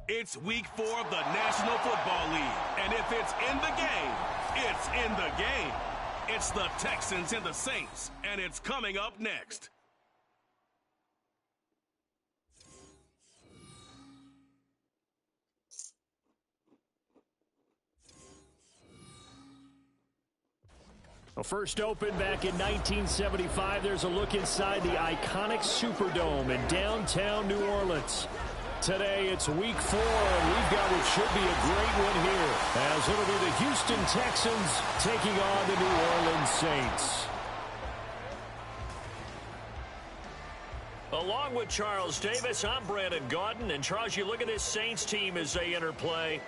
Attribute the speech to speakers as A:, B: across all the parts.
A: It's week 4 of the National Football League, and if it's in the game, it's in the game. It's the Texans and the Saints, and it's coming up next.
B: Well, first opened back in 1975, there's a look inside the iconic Superdome in downtown New Orleans. Today, it's week 4, and we've got what should be a great one here, as it'll be the Houston Texans taking on the New Orleans Saints.
C: Along with Charles Davis, I'm Brandon Gaudin. And Charles, you look at this Saints team as they enter play.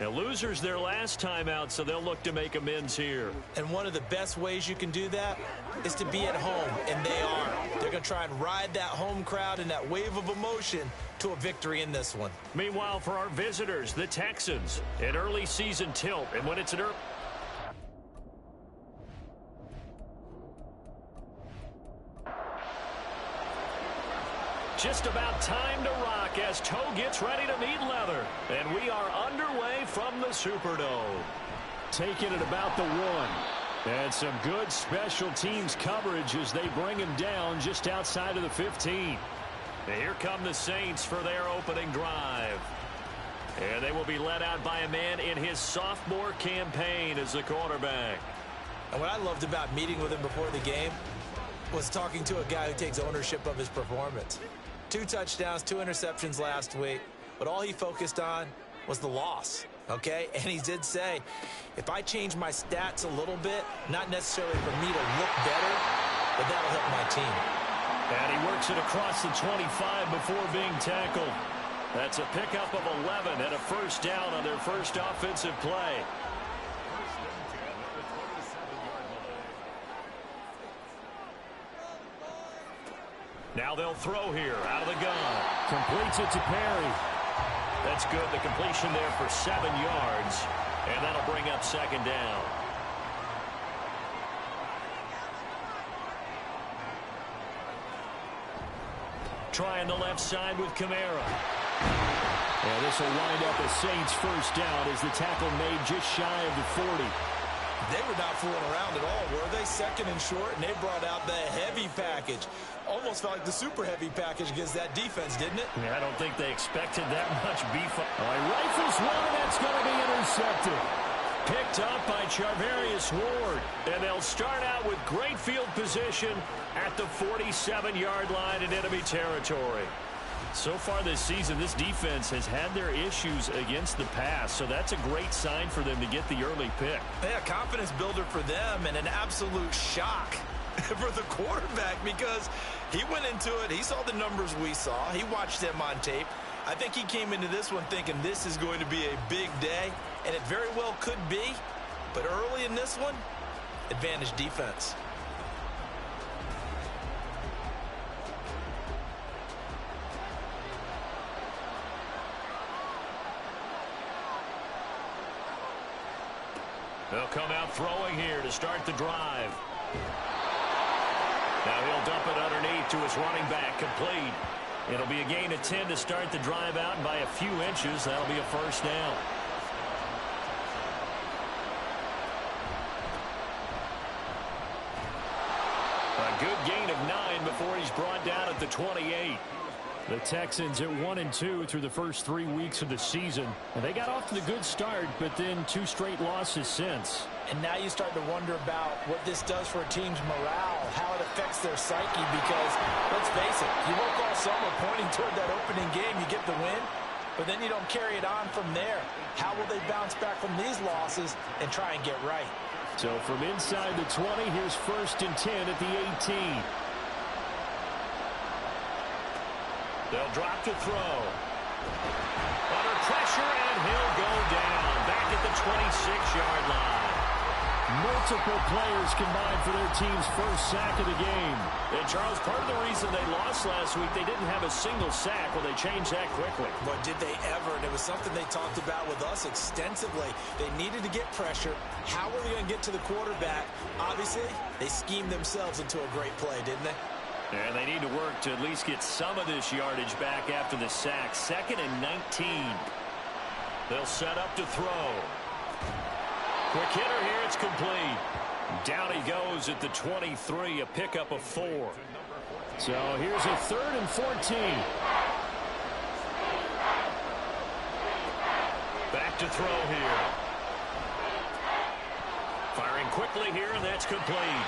C: Now, losers their last time out, so they'll look to make amends here.
D: And one of the best ways you can do that is to be at home, and they are. They're going to try and ride that home crowd and that wave of emotion to a victory in this one.
C: Meanwhile, for our visitors, the Texans, an early season tilt. And when it's an early... Just about time to rock as toe gets ready to meet leather. And we are underway from the Superdome.
B: Taking it about the 1. And some good special teams coverage as they bring him down just outside of the 15.
C: Now here come the Saints for their opening drive. And they will be led out by a man in his sophomore campaign as the quarterback.
D: And what I loved about meeting with him before the game was talking to a guy who takes ownership of his performance. 2 touchdowns, 2 interceptions last week, but all he focused on was the loss, okay? And he did say, if I change my stats a little bit, not necessarily for me to look better, but that'll help my team.
C: And he works it across the 25 before being tackled. That's a pickup of 11 and a first down on their first offensive play. Now they'll throw here out of the gun.
B: Completes it to Perry.
C: That's good. The completion there for 7 yards. And that'll bring up second down. Trying the left side with Kamara.
B: And this will wind up a Saints first down as the tackle made just shy of the 40.
D: They were not fooling around at all, were they? Second and short, and they brought out the heavy package. Almost felt like the super heavy package against that defense, didn't it?
C: Yeah, I don't think they expected that much beef.
B: He rifles one, and that's going to be intercepted.
C: Picked up by Charvarius Ward. And they'll start out with great field position at the 47-yard line in enemy territory. So far this season, this defense has had their issues against the pass, so that's a great sign for them to get the early pick.
D: Yeah, confidence builder for them and an absolute shock for the quarterback because he went into it. He saw the numbers we saw. He watched them on tape. I think he came into this one thinking this is going to be a big day, and it very well could be. But early in this one, advantage defense.
C: They'll come out throwing here to start the drive. Now he'll dump it underneath to his running back, complete. It'll be a gain of 10 to start the drive out, and by a few inches, that'll be a first down. A good gain of 9 before he's brought down at the 28.
B: The Texans at 1-2 through the first 3 weeks of the season. And they got off to the good start, but then 2 straight losses since.
D: And now you start to wonder about what this does for a team's morale, how it affects their psyche, because, let's face it, you work all summer pointing toward that opening game, you get the win, but then you don't carry it on from there. How will they bounce back from these losses and try and get right?
B: So from inside the 20, here's 1st and 10 at the 18.
C: They'll drop to throw. Under pressure, and he'll go down. Back at the 26-yard line.
B: Multiple players combined for their team's first sack of the game.
C: And, Charles, part of the reason they lost last week, they didn't have a single sack. Well, they changed that quickly.
D: But did they ever? And it was something they talked about with us extensively. They needed to get pressure. How were they going to get to the quarterback? Obviously, they schemed themselves into a great play, didn't they?
C: And they need to work to at least get some of this yardage back after the sack. 2nd and 19. They'll set up to throw. Quick hitter here. It's complete. Down he goes at the 23, a pickup of 4.
B: So here's a 3rd and 14.
C: Back to throw here. Firing quickly here, and that's complete.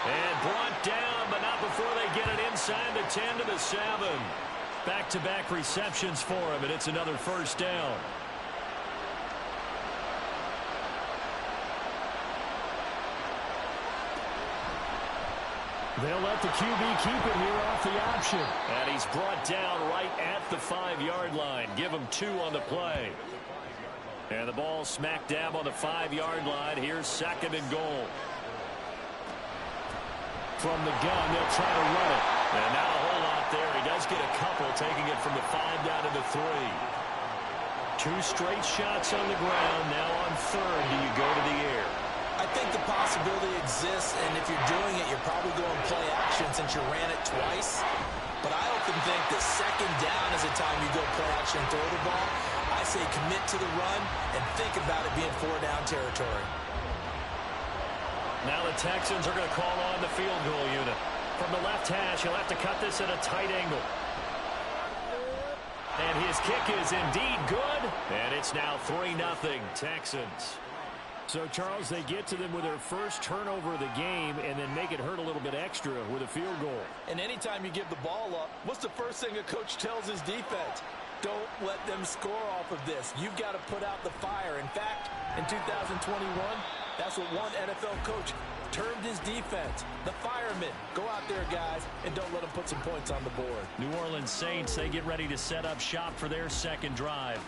C: And brought down, but not before they get it inside the 10 to the 7. Back-to-back receptions for him, and it's another first down.
B: They'll let the QB keep it here off the option.
C: And he's brought down right at the 5-yard line. Give him 2 on the play. And the ball smack dab on the 5-yard line. Here's 2nd and goal.
B: From the gun, they'll try to run it.
C: And not a whole lot there. He does get a couple, taking it from the 5 down to the 3. 2 straight shots on the ground. Now on 3rd, do you go to the air?
D: I think the possibility exists, and if you're doing it, you're probably going play action since you ran it twice. But I often think that 2nd down is the time you go play action and throw the ball. I say commit to the run and think about it being 4-down territory.
C: Now the Texans are going to call on the field goal unit. From the left hash, he'll have to cut this at a tight angle. And his kick is indeed good. And it's now 3-0 Texans.
B: So, Charles, they get to them with their first turnover of the game and then make it hurt a little bit extra with a field goal.
E: And anytime you give the ball up, what's the first thing a coach tells his defense? Don't let them score off of this. You've got to put out the fire. In fact, in 2021, that's what one NFL coach termed his defense. The firemen. Go out there, guys, and don't let them put some points on the board.
C: New Orleans Saints, they get ready to set up shop for their second drive.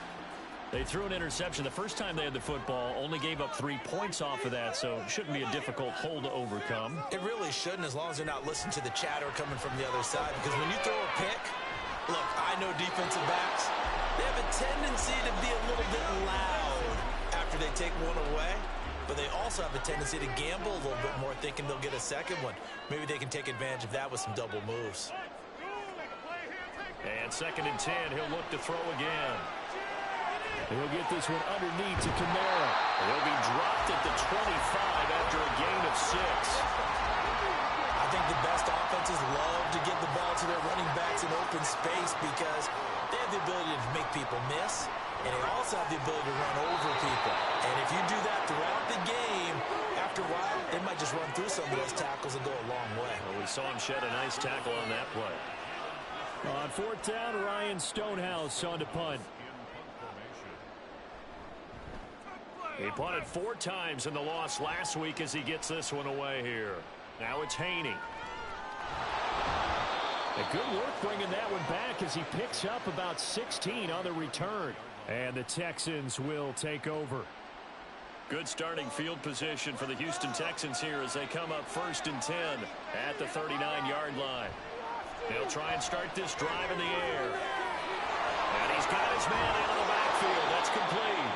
C: They threw an interception the first time they had the football, only gave up 3 points off of that, so it shouldn't be a difficult hole to overcome.
D: It really shouldn't, as long as they're not listening to the chatter coming from the other side, because when you throw a pick, look, I know defensive backs, they have a tendency to be a little bit loud after they take one away, but they also have a tendency to gamble a little bit more, thinking they'll get a second one. Maybe they can take advantage of that with some double moves.
C: And 2nd and 10, he'll look to throw again.
B: He'll get this one underneath to Kamara.
C: He'll be dropped at the 25 after a gain of 6.
D: I think the best offenses love to give the ball to their running backs in open space because they have the ability to make people miss, and they also have the ability to run over people. And if you do that throughout the game, after a while, they might just run through some of those tackles and go a long way.
C: Well, we saw him shed a nice tackle on that play.
B: On 4th down, Ryan Stonehouse on to punt.
C: He punted 4 times in the loss last week as he gets this one away here. Now it's Haney.
B: A good work bringing that one back as he picks up about 16 on the return. And the Texans will take over.
C: Good starting field position for the Houston Texans here as they come up 1st and 10 at the 39-yard line. They'll try and start this drive in the air. And he's got his man out of the backfield. That's complete.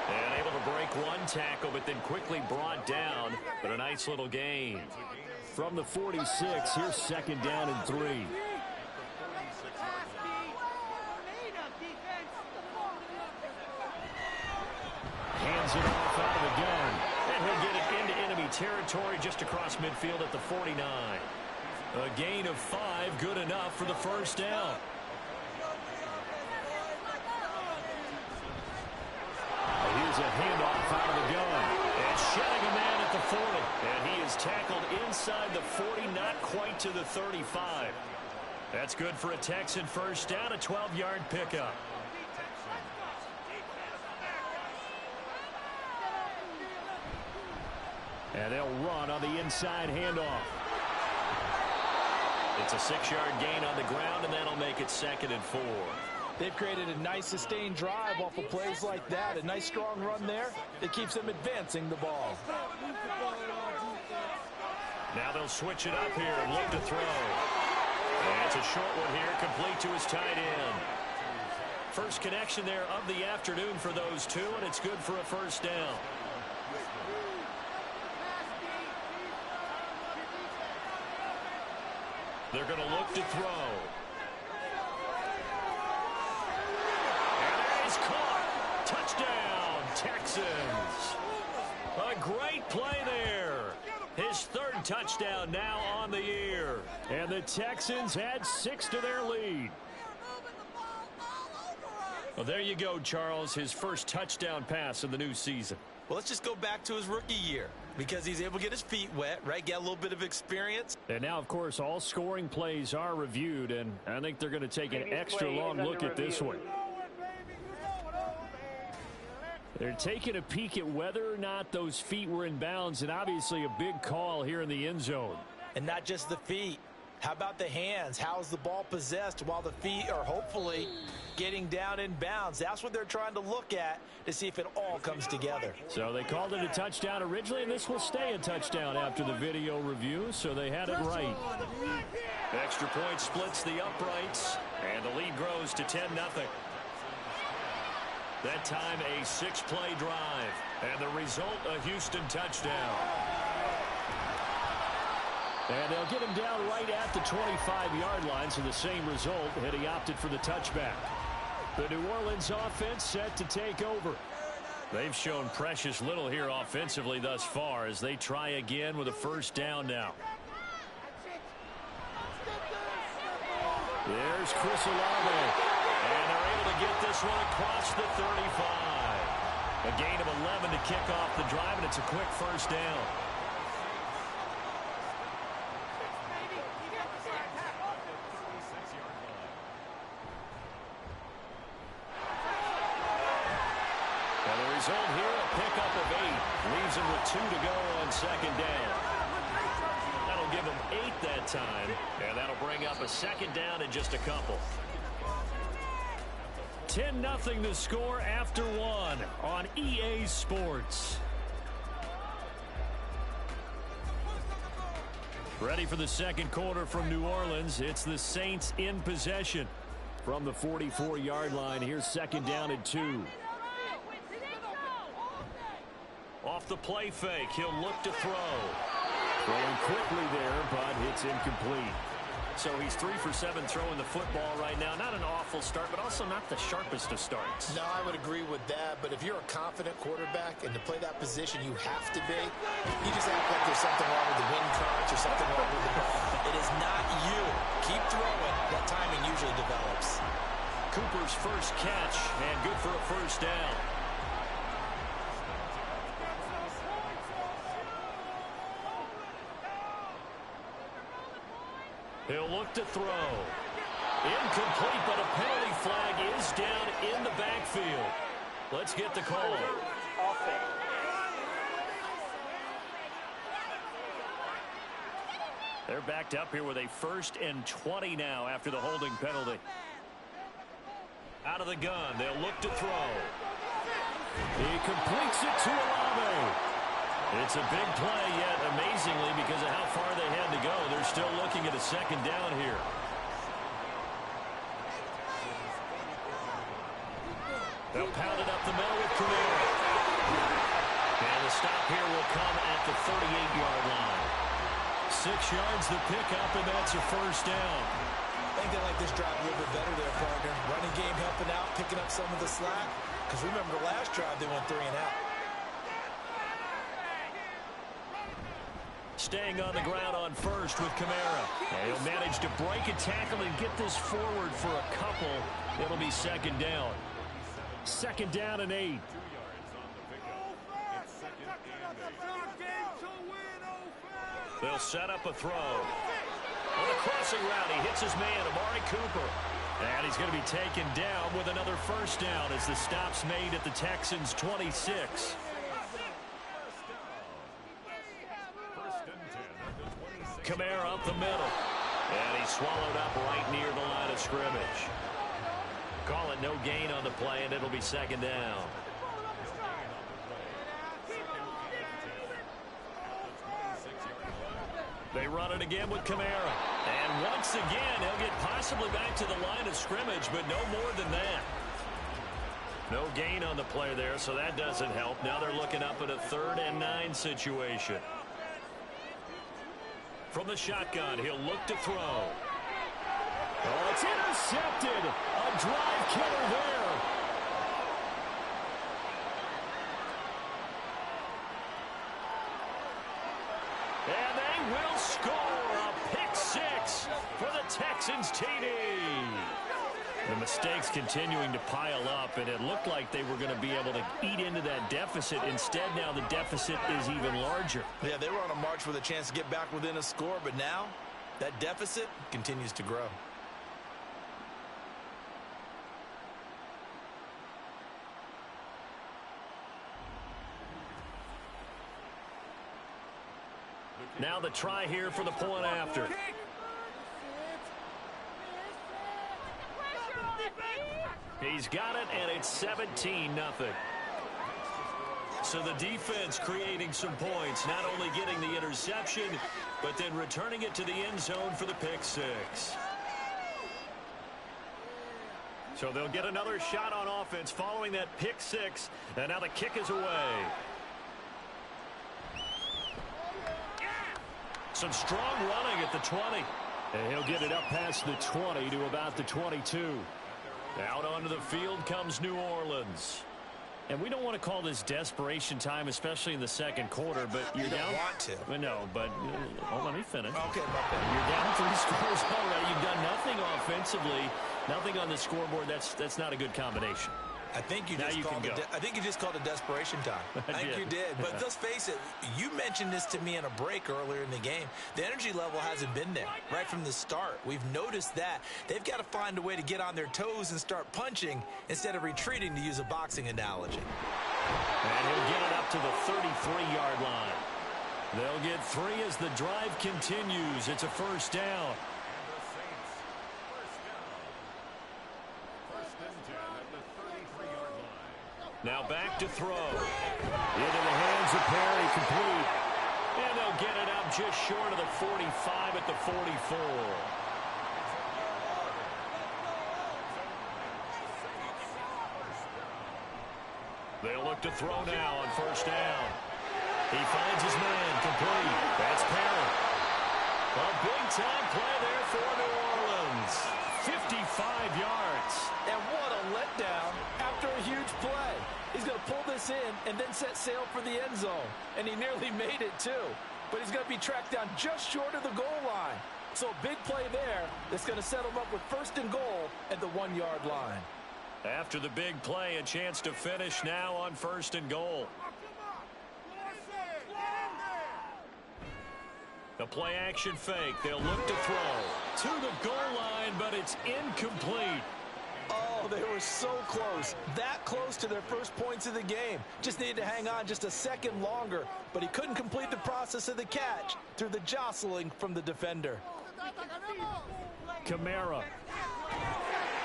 C: And able to break 1 tackle, but then quickly brought down. But a nice little gain.
B: From the 46, here's 2nd down and 3. Hands it off out of the gun.
C: And he'll get it into enemy territory just across midfield at the 49. A gain of 5, good enough for the first down.
B: Here's a handoff out of the gun.
C: And shedding a man at the 40. And he is tackled inside the 40, not quite to the 35. That's good for a Texan first down, a 12-yard pickup.
B: And they'll run on the inside handoff.
C: It's a 6-yard gain on the ground, and that'll make it 2nd and 4.
E: They've created a nice sustained drive off of plays like that. A nice strong run there that keeps them advancing the ball.
C: Now they'll switch it up here and look to throw. And it's a short one here, complete to his tight end. First connection there of the afternoon for those two, and it's good for a first down. They're going to look to throw. And he's caught. Touchdown, Texans. A great play there. His third touchdown now on the year.
B: And the Texans add 6 to their lead.
C: Well, there you go, Charles. His first touchdown pass of the new season.
D: Well, let's just go back to his rookie year because he's able to get his feet wet, right? Get a little bit of experience.
B: And now, of course, all scoring plays are reviewed, and I think they're going to take an extra long look at this one. They're taking a peek at whether or not those feet were in bounds, and obviously a big call here in the end zone.
D: And not just the feet. How about the hands? How's the ball possessed while the feet are hopefully getting down in bounds? That's what they're trying to look at to see if it all comes together.
B: So they called it a touchdown originally, and this will stay a touchdown after the video review, so they had it right.
C: Extra point splits the uprights, and the lead grows to 10-0. That time a 6-play drive, and the result a Houston touchdown.
B: And they'll get him down right at the 25-yard line, so the same result had he opted for the touchback. The New Orleans offense set to take over.
C: They've shown precious little here offensively thus far as they try again with a first down now.
B: There's Chris Olave.
C: And they're able to get this one across the 35. A gain of 11 to kick off the drive, and it's a quick first down. And the result here, a pickup of 8. Leaves him with 2 to go on second down. That'll give him 8 that time, and that'll bring up a second down in just a couple.
B: 10-0 the score after 1 on EA Sports. Ready for the second quarter from New Orleans. It's the Saints in possession from the 44-yard line. Here's second down and 2.
C: Off the play fake, he'll look to throw.
B: Throwing quickly there, but it's incomplete.
C: So he's 3 for 7 throwing the football right now. Not an awful start, but also not the sharpest of starts.
E: No, I would agree with that. But if you're a confident quarterback and to play that position, you have to be. You just act like there's something wrong with the wind currents or something wrong with the ball. It is not you. Keep throwing. That timing usually develops.
C: Cooper's first catch, and good for a first down. He'll look to throw. Incomplete, but a penalty flag is down in the backfield. Let's get the call. They're backed up here with a 1st and 20 now after the holding penalty. Out of the gun, they'll look to throw.
B: He completes it to Olave.
C: It's a big play, yet amazingly, because of how far they had to go, they're still looking at a second down here. They'll pound it up the middle with Camara. And the stop here will come at the 38-yard line. 6 yards the pickup, and that's a first down.
E: I think they like this drive a little bit better there, partner. Running game helping out, picking up some of the slack. Because remember, the last drive they went 3 and out.
C: Staying on the ground on first with Camara. And he'll manage to break a tackle and get this forward for a couple. It'll be second down.
B: Second down and 8.
C: They'll set up a throw. On the crossing route, he hits his man, Amari Cooper. And he's going to be taken down with another first down as the stop's made at the Texans' 26. Camara up the middle. And he's swallowed up right near the line of scrimmage. Call it no gain on the play, and it'll be second down. They run it again with Camara. And once again, he'll get possibly back to the line of scrimmage, but no more than that. No gain on the play there, so that doesn't help. Now they're looking up at a 3rd and 9 situation. From the shotgun, he'll look to throw.
B: Oh, it's intercepted. A drive killer there. And they will score a pick six for the Texans TD. The mistakes continuing to pile up, and it looked like they were going to be able to eat into that deficit. Instead, now the deficit is even larger.
D: Yeah, they were on a march with a chance to get back within a score, but now that deficit continues to grow.
B: Now the try here for the point after. He's got it, and it's 17-0. So the defense creating some points, not only getting the interception, but then returning it to the end zone for the pick six. So they'll get another shot on offense following that pick six, and now the kick is away. Some strong running at the 20. And he'll get it up past the 20 to about the 22. Out onto the field comes New Orleans. And we don't want to call this desperation time, especially in the second quarter, but you're down.
D: You don't want to.
B: No, but let me finish.
D: Okay,
B: You're down 3 scores already. You've done nothing offensively, nothing on the scoreboard. That's not a good combination.
D: I think you just called it desperation time. I think you did. But let's face it, you mentioned this to me in a break earlier in the game. The energy level hasn't been there right from the start. We've noticed that. They've got to find a way to get on their toes and start punching instead of retreating, to use a boxing analogy.
B: And he'll get it up to the 33-yard line. They'll get 3 as the drive continues. It's a first down. Now back to throw. Into the hands of Perry, complete. And they'll get it up just short of the 45 at the 44. They'll look to throw now on first down. He finds his man, complete. That's Perry. A big-time play there for New Orleans. 55 yards.
E: And what a letdown after a huge play. He's going to pull this in and then set sail for the end zone. And he nearly made it, too. But he's going to be tracked down just short of the goal line. So a big play there that's going to set him up with first and goal at the 1-yard line.
B: After the big play, a chance to finish now on first and goal. The play-action fake. They'll look to throw to the goal line, but it's incomplete.
E: Oh, they were so close. That close to their first points of the game. Just needed to hang on just a second longer, but he couldn't complete the process of the catch through the jostling from the defender.
B: Kamara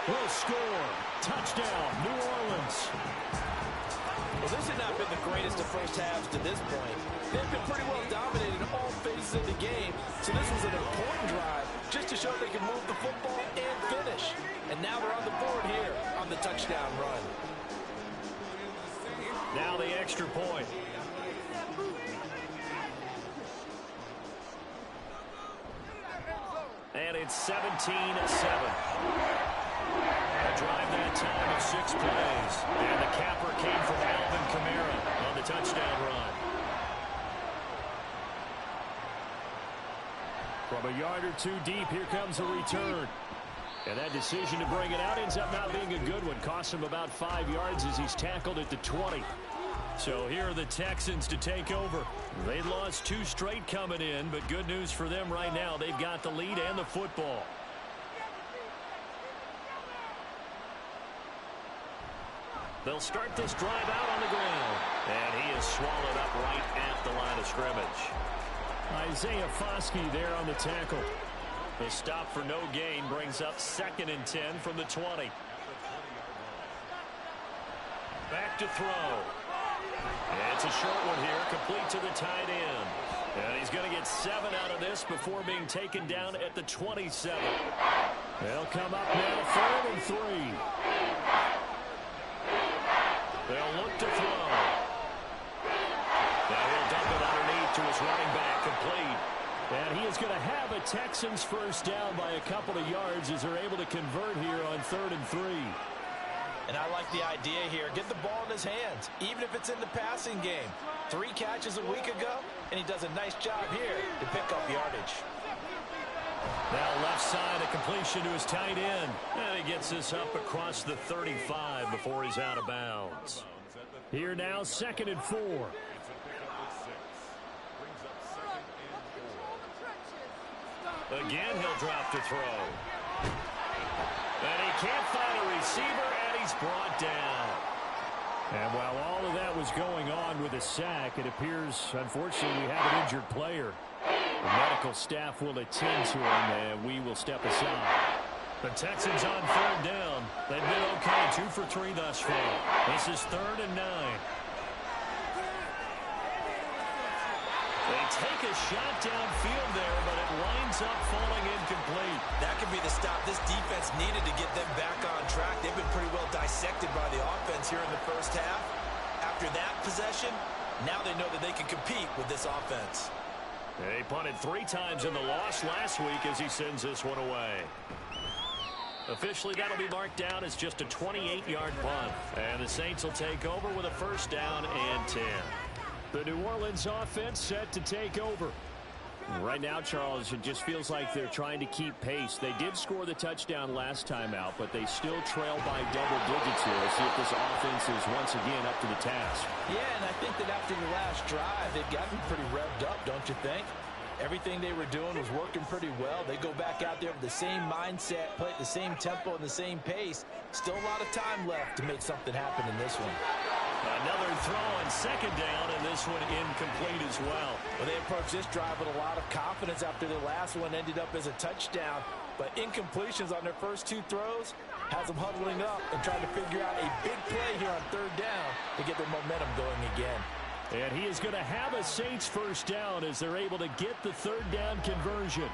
B: will score. Touchdown, New Orleans.
E: Well, this had not been the greatest of first halves to this point. They've been pretty well dominated in all phases of the game, so this was an important drive just to show they can move the football and finish. And now they're on the board here on the touchdown run.
B: Now the extra point. And it's 17-7. A drive that time of 6 plays. And the capper came from Alvin Kamara on the touchdown run. From a yard or 2 deep, here comes a return. And that decision to bring it out ends up not being a good one. Costs him about 5 yards as he's tackled at the 20. So here are the Texans to take over. They'd lost 2 straight coming in, but good news for them right now. They've got the lead and the football. They'll start this drive out on the ground. And he is swallowed up right at the line of scrimmage. Isaiah Foskey there on the tackle. The stop for no gain brings up 2nd and 10 from the 20. Back to throw. It's a short one here, complete to the tight end. And he's going to get 7 out of this before being taken down at the 27. They'll come up now, 3rd and 3. They'll look to throw. Now he'll dump it underneath to his running back, complete. And he is going to have a Texans first down by a couple of yards as they're able to convert here on 3rd and 3.
D: And I like the idea here. Get the ball in his hands, even if it's in the passing game. 3 catches a week ago, and he does a nice job here to pick up yardage.
C: Now left side, a completion to his tight end. And he gets this up across the 35 before he's out of bounds.
B: Here now, 2nd and 4.
C: Again, he'll drop to throw. And he can't find a receiver, and he's brought down.
B: And while all of that was going on with a sack, it appears, unfortunately, we have an injured player. The medical staff will attend to him, and we will step aside.
C: The Texans on 3rd down. They've been okay, 2 for 3 thus far. This is 3rd and 9. They take a shot downfield there, but it winds up falling incomplete.
D: That could be the stop this defense needed to get them back on track. They've been pretty well dissected by the offense here in the first half. After that possession, now they know that they can compete with this offense.
C: He punted 3 times in the loss last week as he sends this one away. Officially, that'll be marked down as just a 28-yard punt. And the Saints will take over with a first down and 10.
B: The New Orleans offense set to take over. Right now, Charles, it just feels like they're trying to keep pace. They did score the touchdown last time out, but they still trail by double digits here. Let's see if this offense is once again up to the task.
E: Yeah, and I think that after the last drive, they've gotten pretty revved up, don't you think? Everything they were doing was working pretty well. They go back out there with the same mindset, play at the same tempo and the same pace. Still a lot of time left to make something happen in this one.
C: Another throw on 2nd down, and this one incomplete as well.
E: Well, they approached this drive with a lot of confidence after their last one ended up as a touchdown. But incompletions on their first 2 throws has them huddling up and trying to figure out a big play here on 3rd down to get their momentum going again.
B: And he is going to have a Saints first down as they're able to get the 3rd down conversion.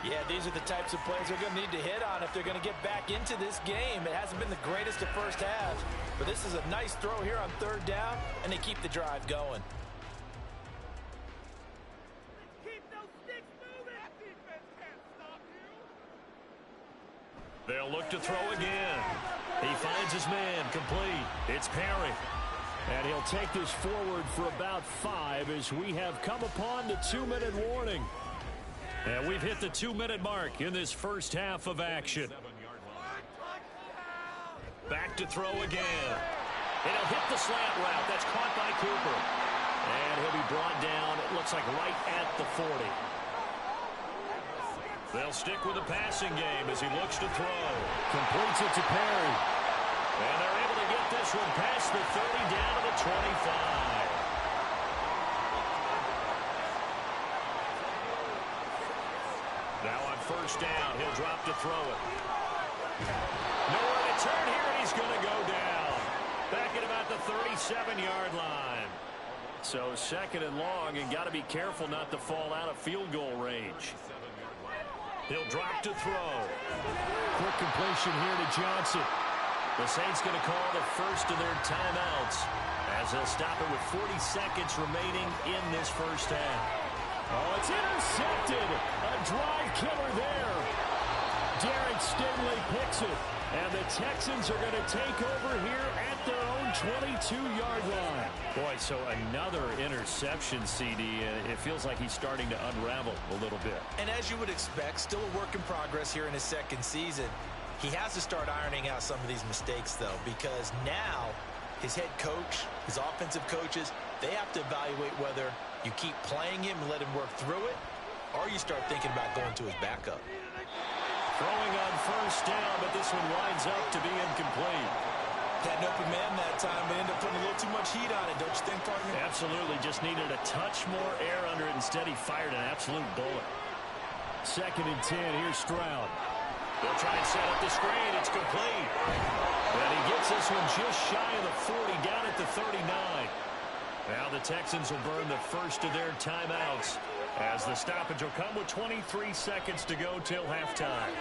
E: Yeah, these are the types of plays they're going to need to hit on if they're going to get back into this game. It hasn't been the greatest of first halves, but this is a nice throw here on 3rd down, and they keep the drive going.
A: Keep those sticks moving. That defense can't stop you.
C: They'll look to throw again. He finds his man, complete. It's Perry.
B: And he'll take this forward for about 5 as we have come upon the 2-minute warning.
C: And we've hit the 2-minute mark in this first half of action. Back to throw again. And he'll hit the slant route. That's caught by Cooper. And he'll be brought down, it looks like right at the 40. They'll stick with the passing game as he looks to throw.
B: Completes it to Perry.
C: And they're able to get this one past the 30 down to the 25. Now on first down, he'll drop to throw it. Nowhere to turn here, and he's going to go down. Back at about the 37-yard line.
B: So 2nd and long, and got to be careful not to fall out of field goal range.
C: He'll drop to throw.
B: Quick completion here to Johnson.
C: The Saints going to call the first of their timeouts as they'll stop it with 40 seconds remaining in this first half.
B: Oh, it's intercepted. A drive killer there. Derek Stingley picks it. And the Texans are going to take over here at their own 22-yard line.
C: Boy, so another interception, CD, and it feels like he's starting to unravel a little bit.
D: And as you would expect, still a work in progress here in his 2nd season. He has to start ironing out some of these mistakes, though, because now his head coach, his offensive coaches, they have to evaluate whether you keep playing him and let him work through it, or you start thinking about going to his backup.
C: Throwing on first down, but this one winds up to be incomplete.
D: Had an open man that time, but ended up putting a little too much heat on it, don't you think, partner?
C: Absolutely. Just needed a touch more air under it. Instead, he fired an absolute bullet.
B: 2nd and 10. Here's Stroud.
C: They'll try and set up the screen. It's complete.
B: And he gets this one just shy of the 40, down at the 39.
C: Now the Texans will burn the first of their timeouts as the stoppage will come with 23 seconds to go till halftime.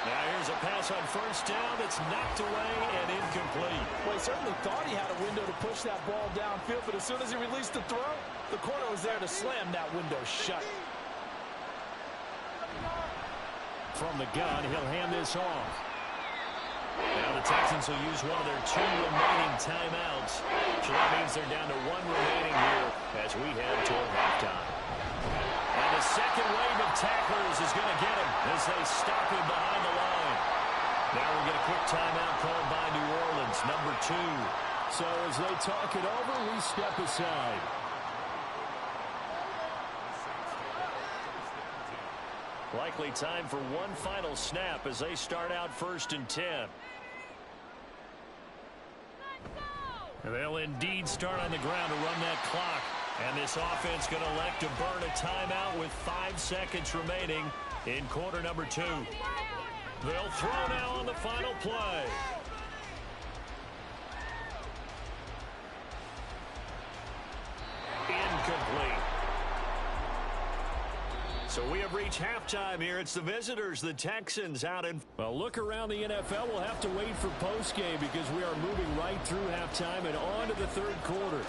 C: Now here's a pass on first down that's knocked away and incomplete.
E: Well, he certainly thought he had a window to push that ball downfield, but as soon as he released the throw, the corner was there to slam that window shut.
B: from the gun. He'll hand this off.
C: Now the Texans will use one of their 2 remaining timeouts. So that means they're down to 1 remaining here as we head toward halftime. And the second wave of tacklers is going to get him as they stop him behind the line. Now we'll get a quick timeout called by New Orleans, number 2.
B: So as they talk it over, we step aside.
C: Likely time for one final snap as they start out 1st and 10. They'll indeed start on the ground to run that clock. And this offense going to elect to burn a timeout with 5 seconds remaining in quarter number 2. They'll throw now on the final play. Incomplete. So we have reached halftime here. It's the visitors, the Texans, out in...
B: Well, look around the NFL. We'll have to wait for postgame because we are moving right through halftime and on to the 3rd quarter.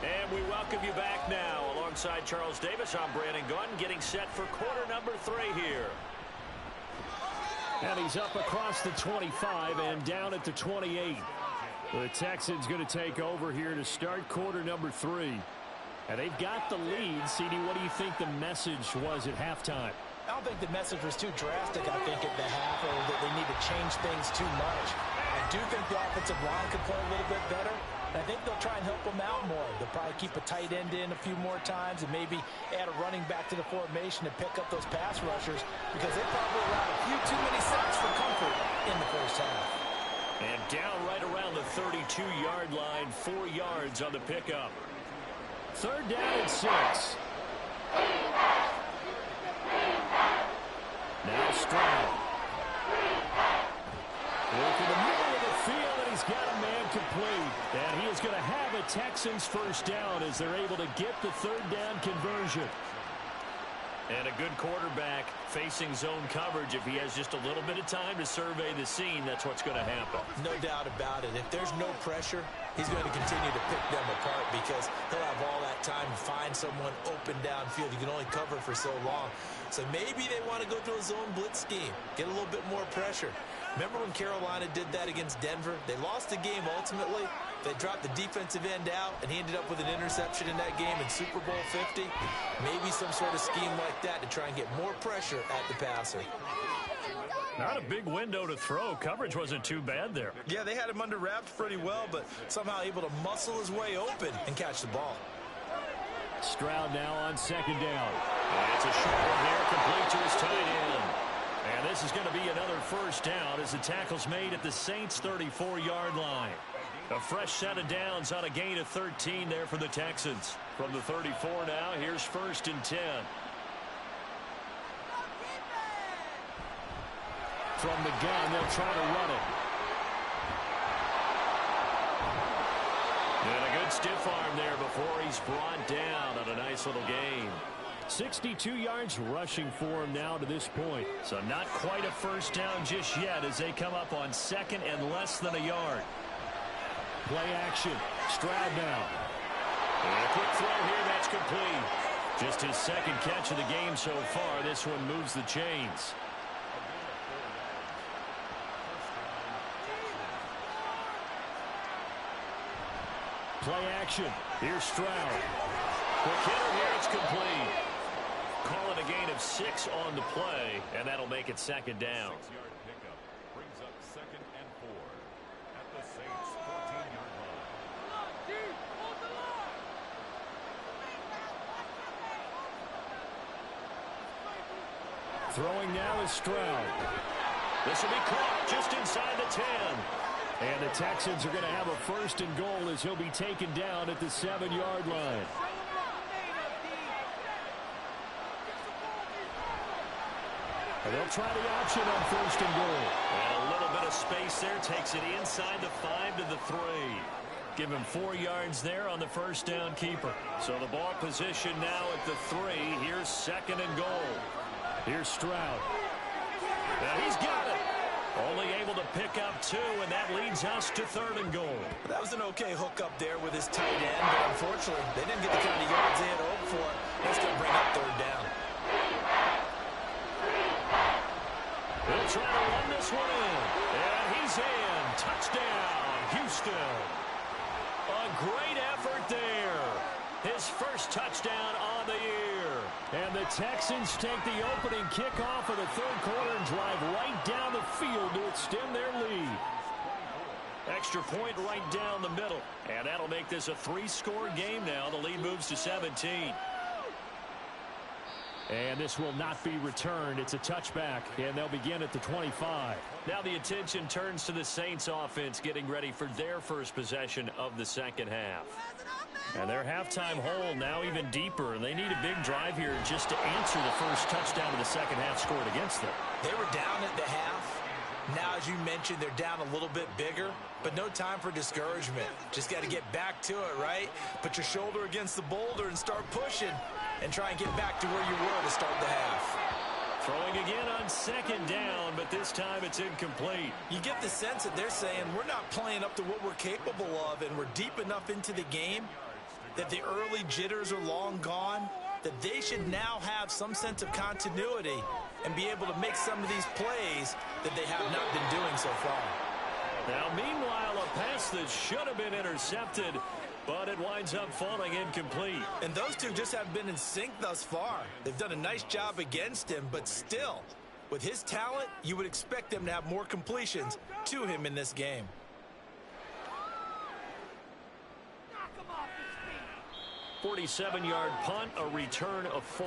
C: And we welcome you back now. Alongside Charles Davis, I'm Brandon Gunn, getting set for quarter number 3 here.
B: And he's up across the 25 and down at the 28. The Texans going to take over here to start quarter number 3. And they've got the lead. CD, what do you think the message was at halftime?
D: I don't think the message was too drastic, I think, at the half, or that they need to change things too much. I do think the offensive line could play a little bit better. And I think they'll try and help them out more. They'll probably keep a tight end in a few more times and maybe add a running back to the formation to pick up those pass rushers because they probably allowed a few too many sacks for comfort in the first half.
C: And down right around the 32-yard line, 4 yards on the pickup.
B: 3rd down and 6. Now Stroud. Look in the middle of the field, and he's got a man complete. And he is going to have a Texans first down as they're able to get the 3rd down conversion.
C: And a good quarterback facing zone coverage. If he has just a little bit of time to survey the scene, that's what's going to happen.
D: No doubt about it. If there's no pressure, he's going to continue to pick them apart because he'll have all that time to find someone open downfield. You can only cover for so long. So maybe they want to go to a zone blitz scheme, get a little bit more pressure. Remember when Carolina did that against Denver? They lost the game ultimately. They dropped the defensive end out, and he ended up with an interception in that game in Super Bowl 50. Maybe some sort of scheme like that to try and get more pressure at the passer.
C: Not a big window to throw. Coverage wasn't too bad there.
D: Yeah, they had him under wraps pretty well, but somehow able to muscle his way open and catch the ball.
B: Stroud now on 2nd down.
C: And it's a short one here, complete to his tight end. And this is going to be another first down as the tackle's made at the Saints' 34-yard line. A fresh set of downs on a gain of 13 there for the Texans. From the 34 now, here's 1st and 10.
B: From the gun, they'll try to run it.
C: And a good stiff arm there before he's brought down on a nice little gain.
B: 62 yards rushing for him now to this point.
C: So not quite a first down just yet as they come up on 2nd and less than a yard.
B: Play action. Stroud now.
C: And a quick throw here, that's complete. Just his 2nd catch of the game so far. This one moves the chains.
B: Play action. Here's Stroud.
C: Quick hitter here, it's complete. Call it a gain of 6 on the play, and that'll make it 2nd down.
A: 6-yard pickup brings up 2nd and 4 at the Saints' 14-yard line.
B: Throwing now is Stroud.
C: This will be caught just inside the 10.
B: And the Texans are going to have a 1st and goal as he'll be taken down at the 7-yard line. And they'll try the option on 1st and goal.
C: And a little bit of space there takes it inside the 5 to the 3. Give him 4 yards there on the first down keeper. So the ball position now at the 3. Here's 2nd and goal.
B: Here's Stroud.
C: And he's got it. Only able to pick up 2, and that leads us to 3rd and goal.
D: That was an okay hook up there with his tight end, but unfortunately, they didn't get the kind of yards they had hoped for. That's going to bring up 3rd down.
C: He'll try to run this one in. And he's in. Touchdown, Houston. A great effort there. His first touchdown on the year.
B: And the Texans take the opening kickoff of the third quarter and drive right down the field to extend their lead.
C: Extra point right down the middle. And that'll make this a 3-score game now. The lead moves to 17.
B: And this will not be returned. It's a touchback, and they'll begin at the 25.
C: Now the attention turns to the Saints offense getting ready for their first possession of the second half.
B: And their halftime hole now even deeper, and they need a big drive here just to answer the first touchdown of the second half scored against them.
D: They were down at the half. Now, as you mentioned, they're down a little bit bigger, but no time for discouragement. Just got to get back to it, right? Put your shoulder against the boulder and start pushing and try and get back to where you were to start the half.
C: Throwing again on second down, but this time it's incomplete.
D: You get the sense that they're saying we're not playing up to what we're capable of, and we're deep enough into the game that the early jitters are long gone, that they should now have some sense of continuity and be able to make some of these plays that they have not been doing so far.
C: Now, meanwhile, a pass that should have been intercepted, but it winds up falling incomplete.
D: And those two just haven't been in sync thus far. They've done a nice job against him, but still, with his talent, you would expect them to have more completions to him in this game.
C: 47-yard punt, a return of 4.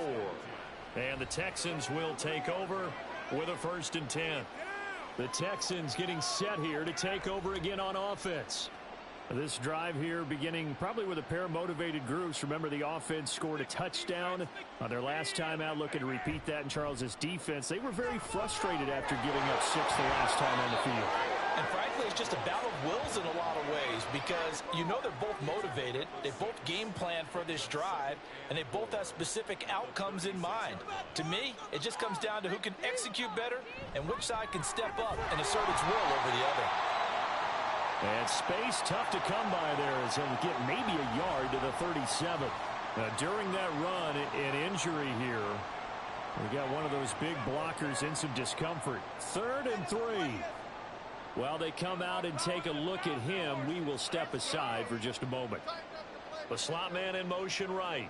C: And the Texans will take over with a 1st and 10.
B: The Texans getting set here to take over again on offense. This drive here beginning probably with a pair of motivated groups. Remember, the offense scored a touchdown on their last time out, looking to repeat that in Charles's defense. They were very frustrated after giving up 6 the last time on the field.
E: And frankly, it's just a battle of wills in a lot of ways because you know they're both motivated. They both game plan for this drive, and they both have specific outcomes in mind. To me, it just comes down to who can execute better and which side can step up and assert its will over the other.
B: And space tough to come by there as he'll get maybe a yard to the 37. During that run, an injury here. We got one of those big blockers in some discomfort. 3rd and 3. While they come out and take a look at him, we will step aside for just a moment.
C: The slot man in motion right.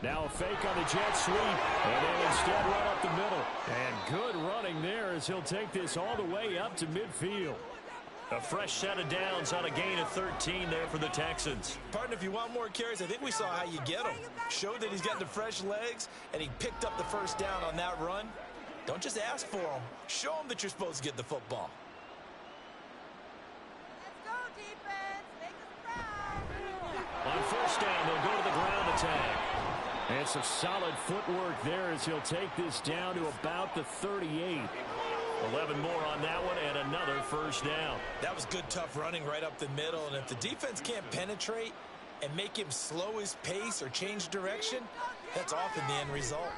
B: Now a fake on the jet sweep, and they instead run up the middle. And good running there as he'll take this all the way up to midfield.
C: A fresh set of downs on a gain of 13 there for the Texans.
D: Partner, if you want more carries, I think we saw how you get them. Showed that he's got the fresh legs, and he picked up the 1st down on that run. Don't just ask for them. Show them that you're supposed to get the football.
F: Let's go, defense. Make us proud.
C: On 1st down, they'll go to the ground attack.
B: And some solid footwork there as he'll take this down to about the 38.
C: 11 more on that one and another 1st down.
D: That was good, tough running right up the middle. And if the defense can't penetrate and make him slow his pace or change direction, that's often the end result.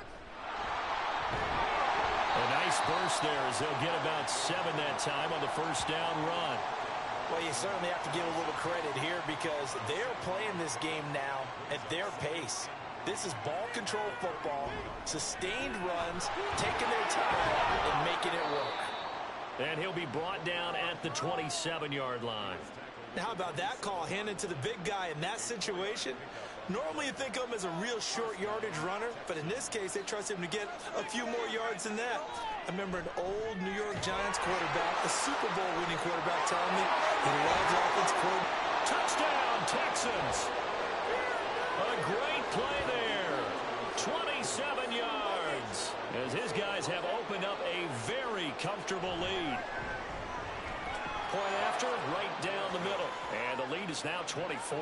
C: A nice burst there as they'll get about 7 that time on the 1st down run.
D: Well, you certainly have to give a little credit here because they're playing this game now at their pace. This is ball control football, sustained runs, taking their time and making it work.
C: And he'll be brought down at the 27-yard line.
D: Now, how about that call handed to the big guy in that situation? Normally you think of him as a real short yardage runner, but in this case they trust him to get a few more yards than that. I remember an old New York Giants quarterback, a Super Bowl winning quarterback, telling me he loves offensive coordinator.
C: Touchdown, Texans! A great play there. 27 yards as his guys have opened up a very comfortable lead. Point after, right down the middle. And the lead is now 24.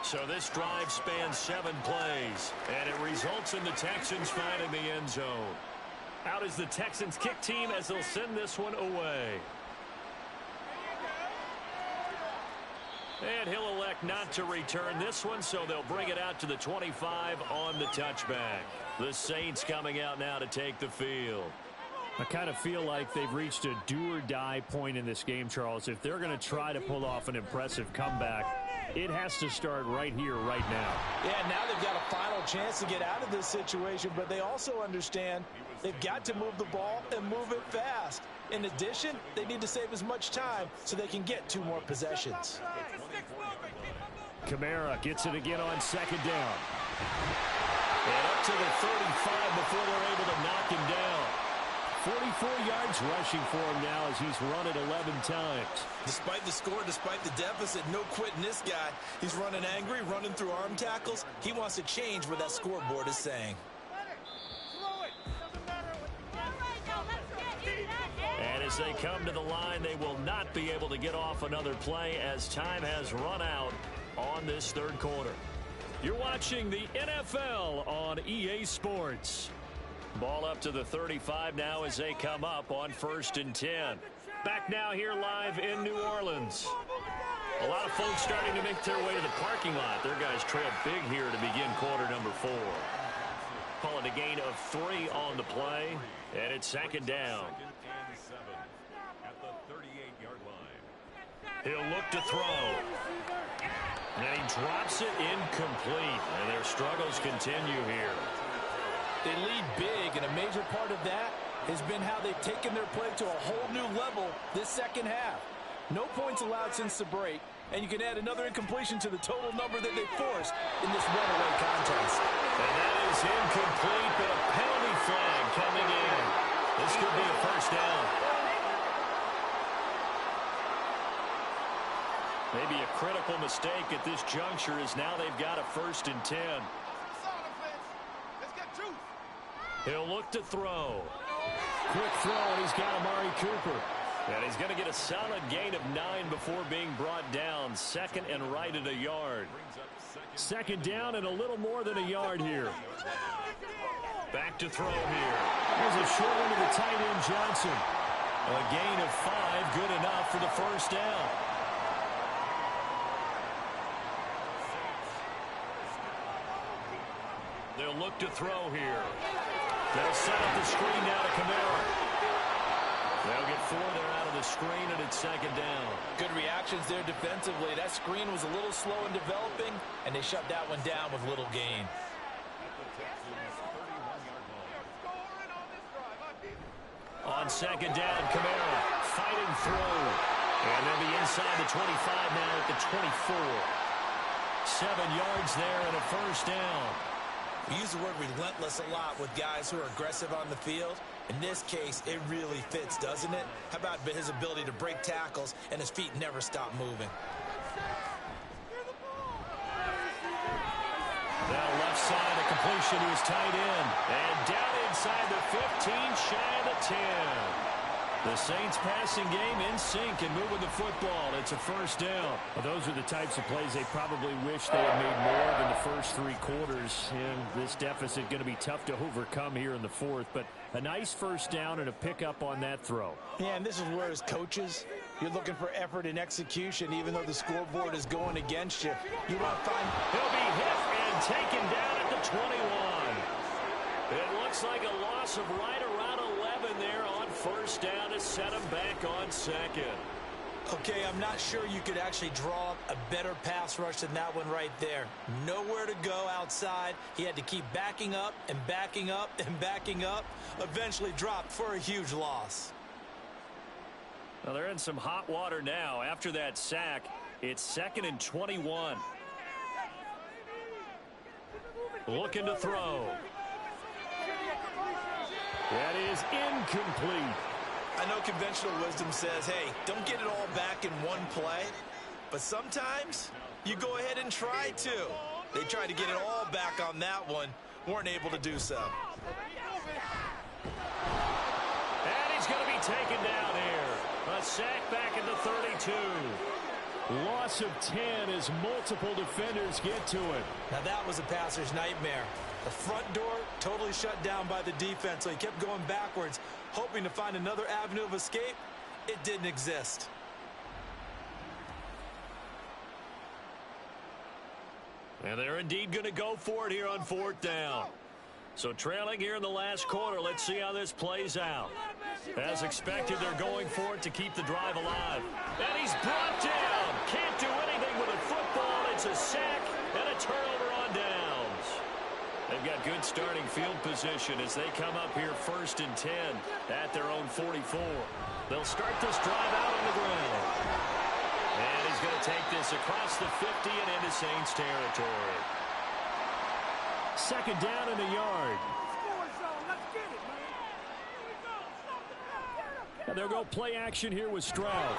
C: So this drive spans 7 plays, and it results in the Texans finding the end zone. Out is the Texans kick team as they'll send this one away. And he'll elect not to return this one, so they'll bring it out to the 25 on the touchback. The Saints coming out now to take the field.
B: I kind of feel like they've reached a do-or-die point in this game, Charles. If they're going to try to pull off an impressive comeback, It has to start right here, right now.
E: Yeah, now they've got a final chance to get out of this situation, but they also understand they've got to move the ball and move it fast. In addition, they need to save as much time so they can get 2 more possessions.
B: Kamara gets it again on second down. And up to the 35 before they're able to knock him down. 44 yards rushing for him now as he's run it 11 times.
D: Despite the score, despite the deficit, no quitting this guy. He's running angry, running through arm tackles. He wants to change what that scoreboard is saying.
C: And as they come to the line, they will not be able to get off another play as time has run out on this third quarter. You're watching the NFL on EA Sports. Ball up to the 35 now as they come up on 1st and 10. Back now here live in New Orleans. A lot of folks starting to make their way to the parking lot. Their guys trailed big here to begin quarter number 4. Call it a gain of 3 on the play, and it's 2nd down. He'll look to throw. And he drops it incomplete, and their struggles continue here.
E: They lead big, and a major part of that has been how they've taken their play to a whole new level this second half. No points allowed since the break, and you can add another incompletion to the total number that they forced in this runaway contest.
C: And that is incomplete, but a penalty flag coming in. This could be a 1st down. Maybe a critical mistake at this juncture is now they've got a 1st and 10. He'll look to throw.
B: Quick throw, and he's got Amari Cooper.
C: And he's going to get a solid gain of 9 before being brought down. 2nd and right at a yard.
B: 2nd down and a little more than a yard here.
C: Back to throw here.
B: Here's a short one to the tight end, Johnson.
C: A gain of 5, good enough for the 1st down. They'll look to throw here. They'll set up the screen now to Kamara. They'll get 4 there out of the screen, and it's 2nd down.
E: Good reactions there defensively. That screen was a little slow in developing, and they shut that one down with little gain.
C: On 2nd down, Kamara fighting through. And they'll be inside the 25 now at the 24. 7 yards there and a 1st down.
D: We use the word relentless a lot with guys who are aggressive on the field. In this case, it really fits, doesn't it? How about his ability to break tackles and his feet never stop moving?
C: Now left side, a completion to his tight end. And down inside the 15, shy of the 10. The Saints passing game in sync and moving the football. It's a 1st down.
B: Well, those are the types of plays they probably wish they had made more than the first 3 quarters. And this deficit going to be tough to overcome here in the 4th. But a nice 1st down and a pickup on that throw.
E: Yeah, and this is where as coaches, you're looking for effort and execution, even though the scoreboard is going against you. You want to find...
C: He'll be hit and taken down at the 21. It looks like a loss of right around 11 there on 1st down to set him back on 2nd.
D: Okay, I'm not sure you could actually draw up a better pass rush than that one right there. Nowhere to go outside. He had to keep backing up and backing up and backing up. Eventually dropped for a huge loss.
C: Well, they're in some hot water now. After that sack, it's 2nd and 21. Looking to throw.
B: That is incomplete.
D: I know conventional wisdom says, hey, don't get it all back in one play. But sometimes you go ahead and try to. They tried to get it all back on that one. Weren't able to do so.
C: And he's going to be taken down here. A sack back at the 32.
B: Loss of 10 as multiple defenders get to it.
D: Now that was a passer's nightmare. The front door totally shut down by the defense, so he kept going backwards, hoping to find another avenue of escape. It didn't exist.
C: And they're indeed going to go for it here on 4th down. So trailing here in the last quarter, let's see how this plays out. As expected, they're going for it to keep the drive alive. And he's brought down. Can't do anything with a football. There's a sack and a turnover on downs. They've got good starting field position as they come up here 1st and 10 at their own 44. They'll start this drive out on the ground. And he's going to take this across the 50 and into Saints territory.
B: 2nd down and a yard. And they'll go play action here with Stroud.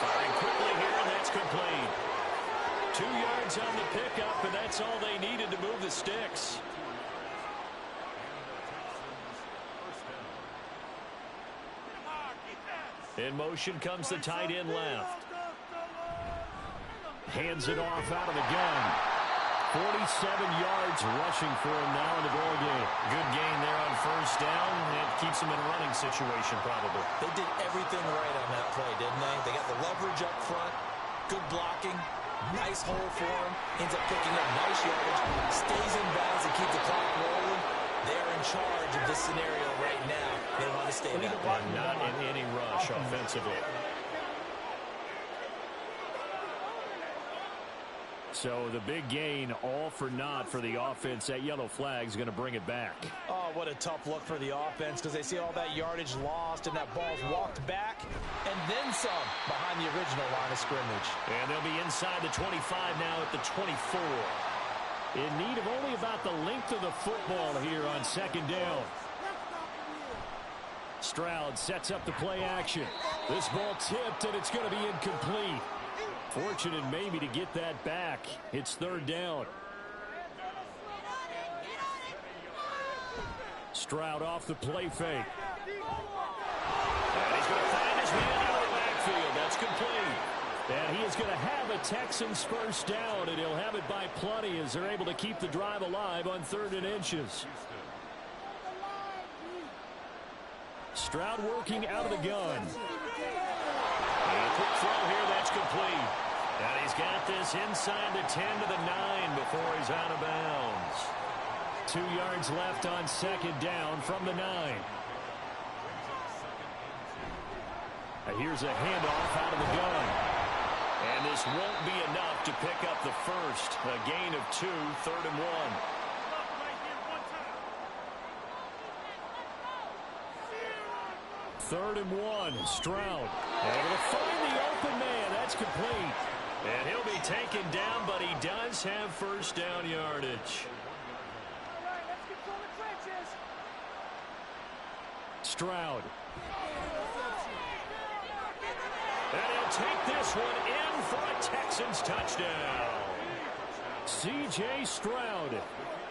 C: Firing quickly here, and that's complete. 2 yards on the pickup, and that's all they needed to move the sticks. In motion comes the tight end left.
B: Hands it off out of the gun. 47 yards rushing for him now in the ball game.
C: Good gain there on 1st down. It keeps him in a running situation probably.
D: They did everything right on that play, didn't they? They got the leverage up front, good blocking, nice hole for him, ends up picking up nice yardage, stays in bounds and keeps the clock rolling. They're in charge of this scenario right now. They want to stay that way.
C: Not in any rush offensively.
B: So the big gain, all for naught for the offense. That yellow flag is going to bring it back.
D: Oh, what a tough look for the offense because they see all that yardage lost and that ball's walked back and then some behind the original line of scrimmage.
C: And they'll be inside the 25 now at the 24.
B: In need of only about the length of the football here on 2nd down. Stroud sets up the play action. This ball tipped, and it's going to be incomplete. Fortunate maybe to get that back. It's 3rd down. Stroud off the play fake.
C: And he's going to find his man out of the backfield. That's complete.
B: And he is going to have a Texans 1st down, and he'll have it by plenty as they're able to keep the drive alive on 3rd and inches. Stroud working out of the gun.
C: And a quick throw here, that's complete. And he's got this inside the 10 to the 9 before he's out of bounds.
B: 2 yards left on 2nd down from the 9. And here's a handoff out of the gun.
C: And this won't be enough to pick up the first. A gain of 2, 3rd and 1.
B: 3rd and 1. Stroud able to find the open man. That's complete.
C: And he'll be taken down, but he does have 1st down yardage.
B: Stroud.
C: And he'll take this one in for a Texans touchdown.
B: C.J. Stroud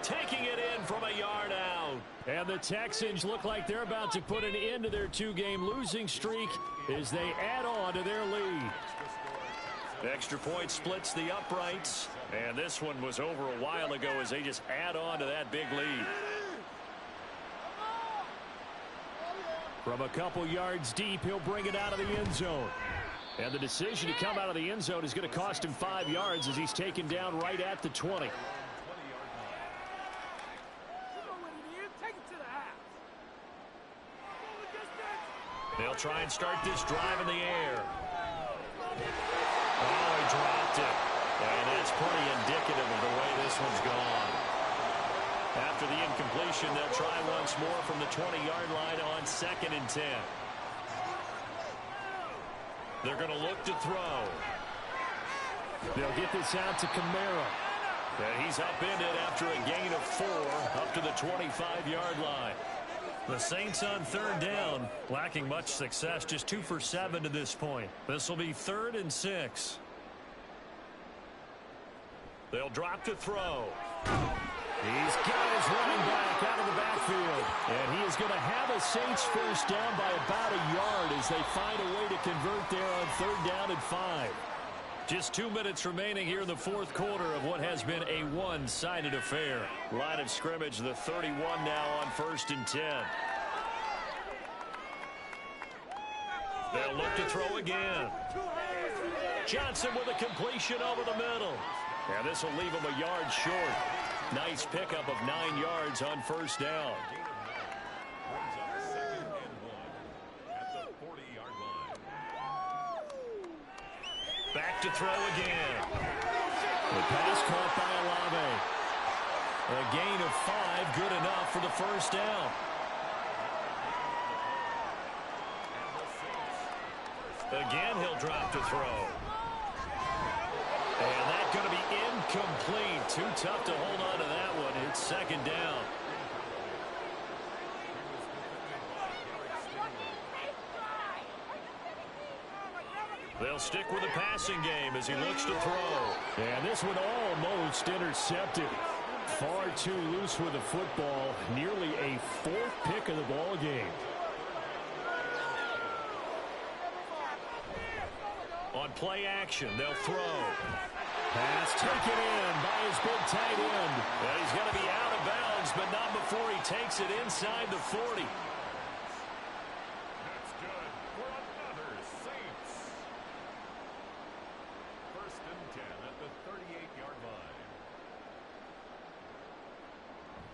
C: taking it in from a yard out.
B: And the Texans look like they're about to put an end to their 2-game losing streak as they add on to their lead.
C: Extra point splits the uprights. And this one was over a while ago as they just add on to that big lead.
B: From a couple yards deep, he'll bring it out of the end zone. And the decision to come out of the end zone is going to cost him 5 yards as he's taken down right at the 20.
C: They'll try and start this drive in the air. Oh, he dropped it. And that's pretty indicative of the way this one's gone. After the incompletion, they'll try once more from the 20-yard line on 2nd and 10. They're going to look to throw.
B: They'll get this out to Kamara.
C: And he's upended after a gain of 4 up to the 25-yard line. The Saints on 3rd down, lacking much success, just 2 for 7 to this point. This will be 3rd and 6. They'll drop to throw.
B: He's got his running back out of the backfield. And he is going to have a Saints 1st down by about a yard as they find a way to convert there on 3rd down and 5.
C: Just 2 minutes remaining here in the 4th quarter of what has been a one-sided affair. Line of scrimmage, the 31 now on 1st and 10. They'll look to throw again. Johnson with a completion over the middle. And this will leave him a yard short. Nice pickup of 9 yards on 1st down. Back to throw again.
B: The pass caught by Olave. A gain of 5, good enough for the first down. Again, he'll drop to throw. And that's going to be incomplete. Too tough to hold on to that one. It's second down. They'll stick with the passing game as he looks to throw. And this one almost intercepted. Far too loose with the football. Nearly a 4th pick of the ball game. On play action, they'll throw. Pass taken in by his big tight end. And he's going to be out of bounds, but not before he takes it inside the 40.
G: That's good for another Saints. 1st and 10 at the 38-yard line.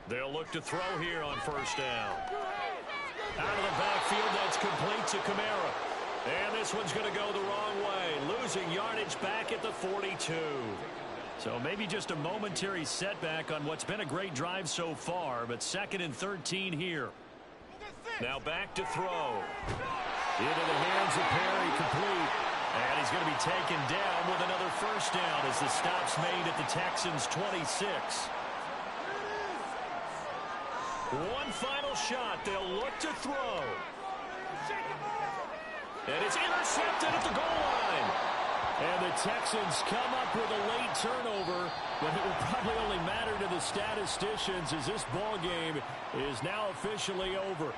C: They'll look to throw here on first down. Out of the backfield, that's complete to Kamara. And this one's going to go the wrong way, losing yardage back at the 42. So maybe just a momentary setback on what's been a great drive so far, but 2nd and 13 here. Now back to throw. Into the hands of Perry, complete. And he's going to be taken down with another first down as the stop's made at the Texans' 26. One final shot. They'll look to throw. And it's intercepted at the goal line.
B: And the Texans come up with a late turnover, but it will probably only matter to the statisticians as this ball game is now officially over.